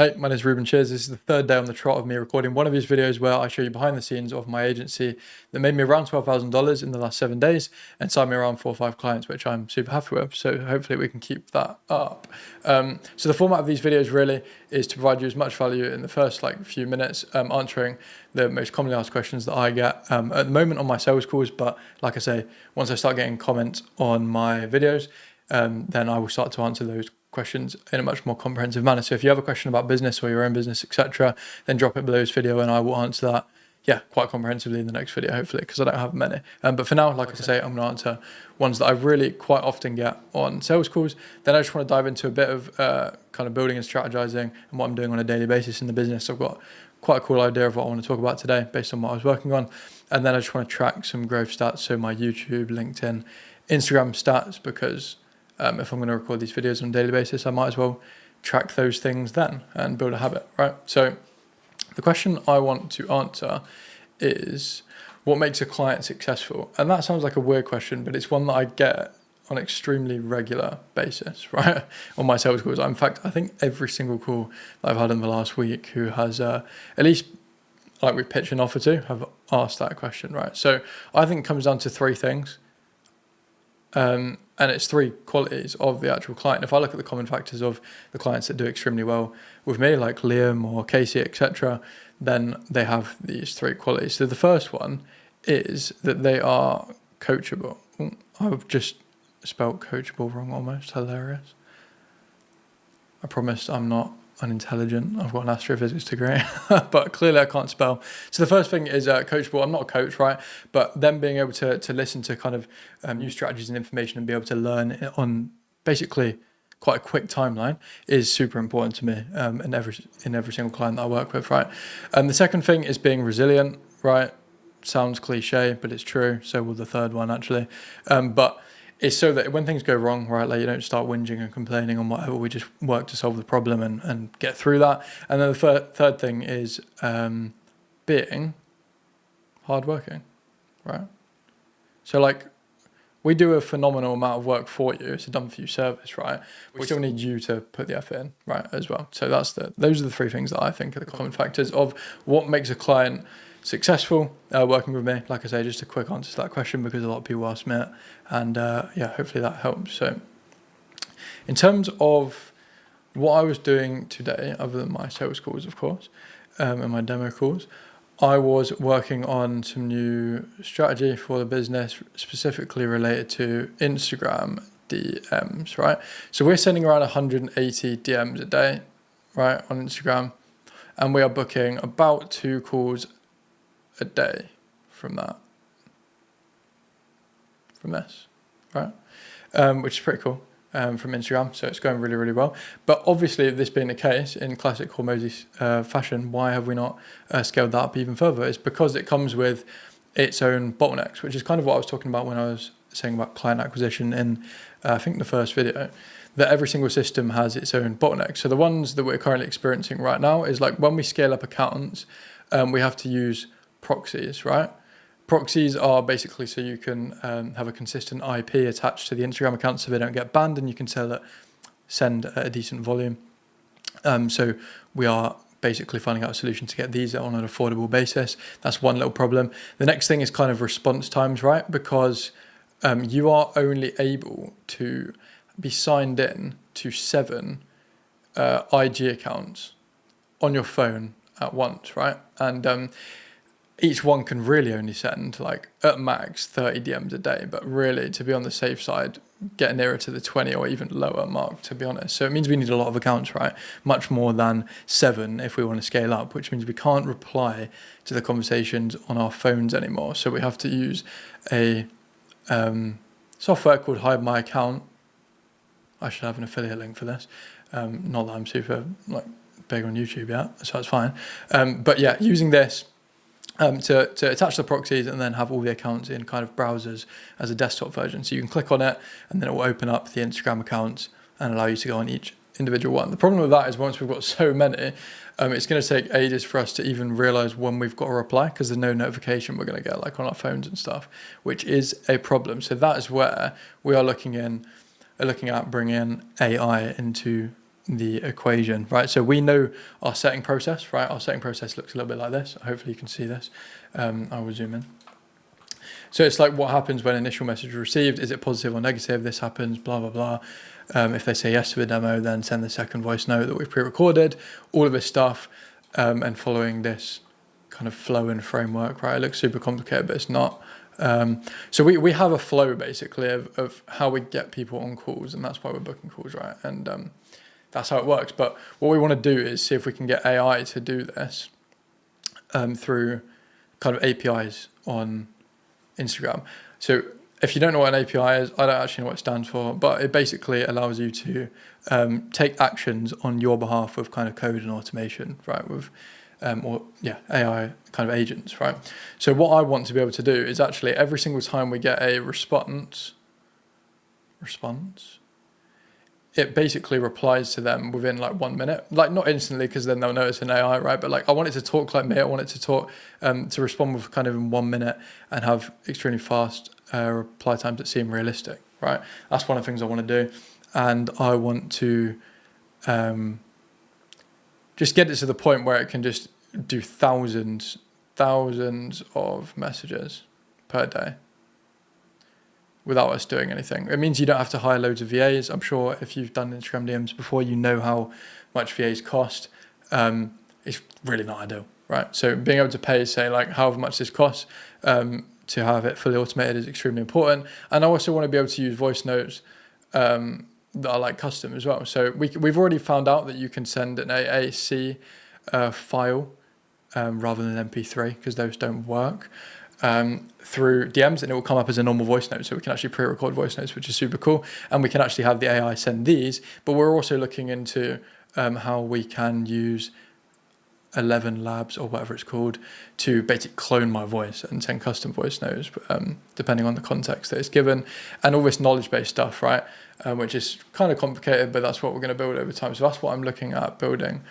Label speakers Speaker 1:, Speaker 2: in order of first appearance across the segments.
Speaker 1: Hey, my name is Ruben. Cheers. This is the third day on the trot of me recording one of these videos where I show you behind the scenes of my agency that made me around $12,000 in the last 7 days and signed me around 4 or 5 clients, which I'm super happy with. So hopefully we can keep that up. So the format of these videos really is to provide you as much value in the first few minutes, answering the most commonly asked questions that I get at the moment on my sales calls. But like I say, once I start getting comments on my videos, then I will start to answer those questions in a much more comprehensive manner. So if you have a question about business or your own business, etc., then drop it below this video and I will answer that, quite comprehensively in the next video, hopefully, because I don't have many. But for now, like I say, I'm going to answer ones that I really quite often get on sales calls. Then I just want to dive into a bit of kind of building and strategizing and what I'm doing on a daily basis in the business. I've got quite a cool idea of what I want to talk about today based on what I was working on. And then I just want to track some growth stats, so my YouTube, LinkedIn, Instagram stats, because if I'm going to record these videos on a daily basis, I might as well track those things then and build a habit, right? So the question I want to answer is, what makes a client successful? And that sounds like a weird question, but it's one that I get on an extremely regular basis, right? On my sales calls. In fact, I think every single call that I've had in the last week who has at least we pitch an offer to have asked that question, right? So I think it comes down to 3 things. And it's 3 qualities of the actual client. If I look at the common factors of the clients that do extremely well with me, like Liam or Casey, etc., then they have these 3 qualities. So the first one is that they are coachable. I've just spelt coachable wrong almost. Hilarious. I promise I'm not unintelligent. I've got an astrophysics degree, but clearly I can't spell. So the first thing is coachable. I'm not a coach, right? But them being able to listen to kind of new strategies and information and be able to learn on basically quite a quick timeline is super important to me in every single client that I work with, right? And the second thing is being resilient, right? Sounds cliche, but it's true. So will the third one actually. But it's so that when things go wrong, right, you don't start whinging and complaining on whatever, we just work to solve the problem and get through that. And then the third thing is being hardworking, right? So we do a phenomenal amount of work for you. It's a done for you service, right? We still need you to put the effort in, right, as well. So those are the 3 things that I think are the common factors of what makes a client successful working with me. Like I say, just a quick answer to that question because a lot of people ask me it, and hopefully that helps. So in terms of what I was doing today, other than my sales calls, of course, and my demo calls, I was working on some new strategy for the business, specifically related to Instagram DMs, right? So we're sending around 180 DMs a day, right, on Instagram, and we are booking about 2 calls a day from this, right? Which is pretty cool from Instagram, so it's going really, really well. But obviously, this being the case, in classic Hormozy fashion, why have we not scaled that up even further? It's because it comes with its own bottlenecks, which is kind of what I was talking about when I was saying about client acquisition in, I think, the first video, that every single system has its own bottlenecks. So the ones that we're currently experiencing right now is when we scale up accounts, we have to use proxies, right? Proxies are basically so you can have a consistent IP attached to the Instagram account so they don't get banned and you can send at a decent volume. So we are basically finding out a solution to get these on an affordable basis. That's one little problem. The next thing is kind of response times, right? Because you are only able to be signed in to 7 IG accounts on your phone at once, right? And each one can really only send at max 30 DMs a day, but really to be on the safe side, get nearer to the 20 or even lower mark, to be honest. So it means we need a lot of accounts, right? Much more than 7 if we want to scale up, which means we can't reply to the conversations on our phones anymore. So we have to use a software called Hide My Account. I should have an affiliate link for this. Not that I'm super big on YouTube yet, so that's fine. But yeah, using this to attach the proxies and then have all the accounts in kind of browsers as a desktop version. So you can click on it and then it will open up the Instagram accounts and allow you to go on each individual one. The problem with that is once we've got so many, it's going to take ages for us to even realize when we've got a reply because there's no notification we're going to get on our phones and stuff, which is a problem. So that is where we are looking at bringing AI into the equation, right? So we know our setting process, right? Our setting process looks a little bit like this. Hopefully you can see this. I will zoom in. So it's like what happens when initial message is received. Is it positive or negative? This happens, blah, blah, blah. If they say yes to the demo, then send the second voice note that we've pre-recorded, all of this stuff, and following this kind of flow and framework, right? It looks super complicated, but it's not. So we have a flow basically of how we get people on calls, and that's why we're booking calls, right? And that's how it works. But what we want to do is see if we can get AI to do this through kind of APIs on Instagram. So if you don't know what an API is, I don't actually know what it stands for, but it basically allows you to take actions on your behalf with kind of code and automation, right? With AI kind of agents, right? So what I want to be able to do is actually every single time we get a response, it basically replies to them within like 1 minute, like not instantly because then they'll know it's an AI, right? But like I want it to talk like me. I want it to talk, to respond with kind of in 1 minute and have extremely fast reply times that seem realistic, right? That's one of the things I want to do. And I want to just get it to the point where it can just do thousands of messages per day without us doing anything. It means you don't have to hire loads of VAs. I'm sure if you've done Instagram DMs before, you know how much VAs cost. It's really not ideal, right? So being able to pay, say, like however much this costs to have it fully automated is extremely important. And I also want to be able to use voice notes that are like custom as well. So we've already found out that you can send an AAC file rather than an MP3 because those don't work. Through DMs, and it will come up as a normal voice note, so we can actually pre-record voice notes, which is super cool, and we can actually have the AI send these. But we're also looking into how we can use 11 Labs or whatever it's called to basically clone my voice and send custom voice notes depending on the context that it's given, and all this knowledge-based stuff, right? Which is kind of complicated, but that's what we're going to build over time. So that's what I'm looking at building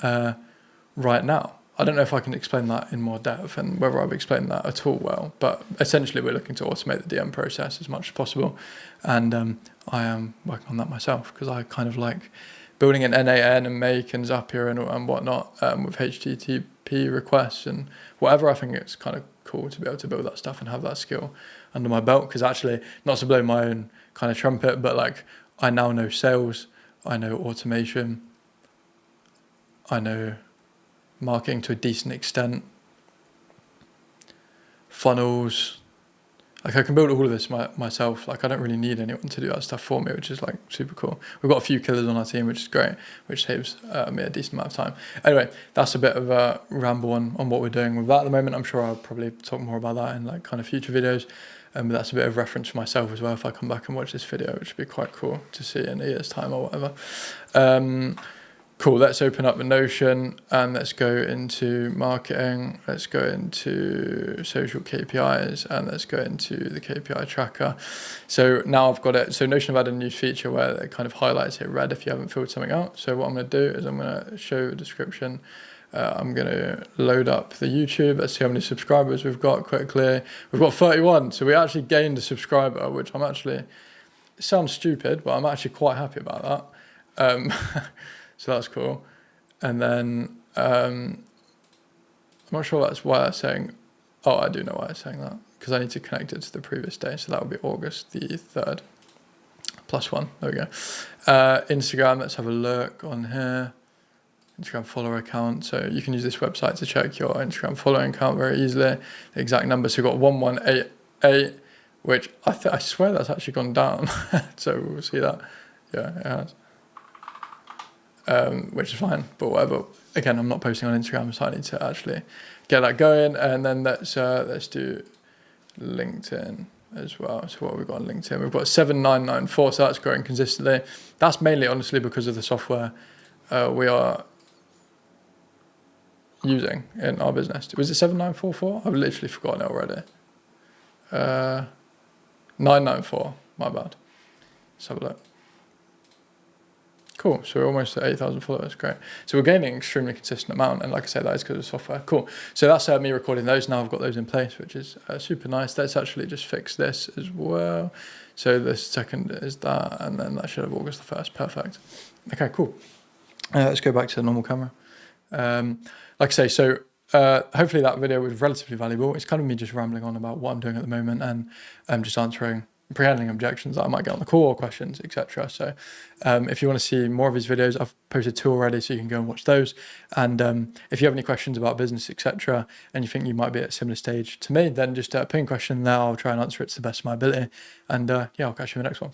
Speaker 1: right now. I don't know if I can explain that in more depth and whether I've explained that at all well, but essentially we're looking to automate the DM process as much as possible. And I am working on that myself because I kind of like building an NAN and Make and Zapier and whatnot with HTTP requests and whatever. I think it's kind of cool to be able to build that stuff and have that skill under my belt, because actually, not to blow my own kind of trumpet, but like I now know sales, I know automation, I know marketing to a decent extent, funnels. Like I can build all of this myself. Like I don't really need anyone to do that stuff for me, which is like super cool. We've got a few killers on our team, which is great, which saves me a decent amount of time. Anyway, that's a bit of a ramble on what we're doing with that at the moment. I'm sure I'll probably talk more about that in like kind of future videos. But that's a bit of reference for myself as well if I come back and watch this video, which would be quite cool to see in a year's time or whatever. Cool, let's open up the Notion and let's go into marketing, let's go into social KPIs, and let's go into the KPI tracker. So now I've got it. So Notion have added a new feature where it kind of highlights it red if you haven't filled something out. So what I'm going to do is I'm going to show a description. I'm going to load up the YouTube. Let's see how many subscribers we've got quickly. We've got 31. So we actually gained a subscriber, which I'm actually, it sounds stupid, but I'm actually quite happy about that. So that's cool. And then I'm not sure that's why that's saying, oh, I do know why it's saying that, because I need to connect it to the previous day. So that would be August the 3rd, +1. There we go. Instagram, let's have a look on here. Instagram follower account. So you can use this website to check your Instagram following count very easily. The exact number. So we've got 1188, which I swear that's actually gone down. So we'll see that. Yeah, it has. Which is fine, but whatever. Again, I'm not posting on Instagram, so I need to actually get that going. And then let's do LinkedIn as well. So what have we got on LinkedIn? We've got 7994, so that's growing consistently. That's mainly, honestly, because of the software we are using in our business. Was it 7944? I've literally forgotten it already. 994, my bad. Let's have a look. Cool, so we're almost at 8,000 followers, great. So we're gaining an extremely consistent amount, and like I said, that is because of software. Cool, so that's me recording those. Now I've got those in place, which is super nice. Let's actually just fix this as well. So the second is that, and then that should have August the 1st, perfect. Okay, cool. Let's go back to the normal camera. Like I say, so hopefully that video was relatively valuable. It's kind of me just rambling on about what I'm doing at the moment, and just answering pre-handling objections that I might get on the call or questions, etc. So if you want to see more of these videos, I've posted 2 already, so you can go and watch those. And if you have any questions about business, etc., and you think you might be at a similar stage to me, then just ping a question there. I'll try and answer it to the best of my ability. And yeah, I'll catch you in the next one.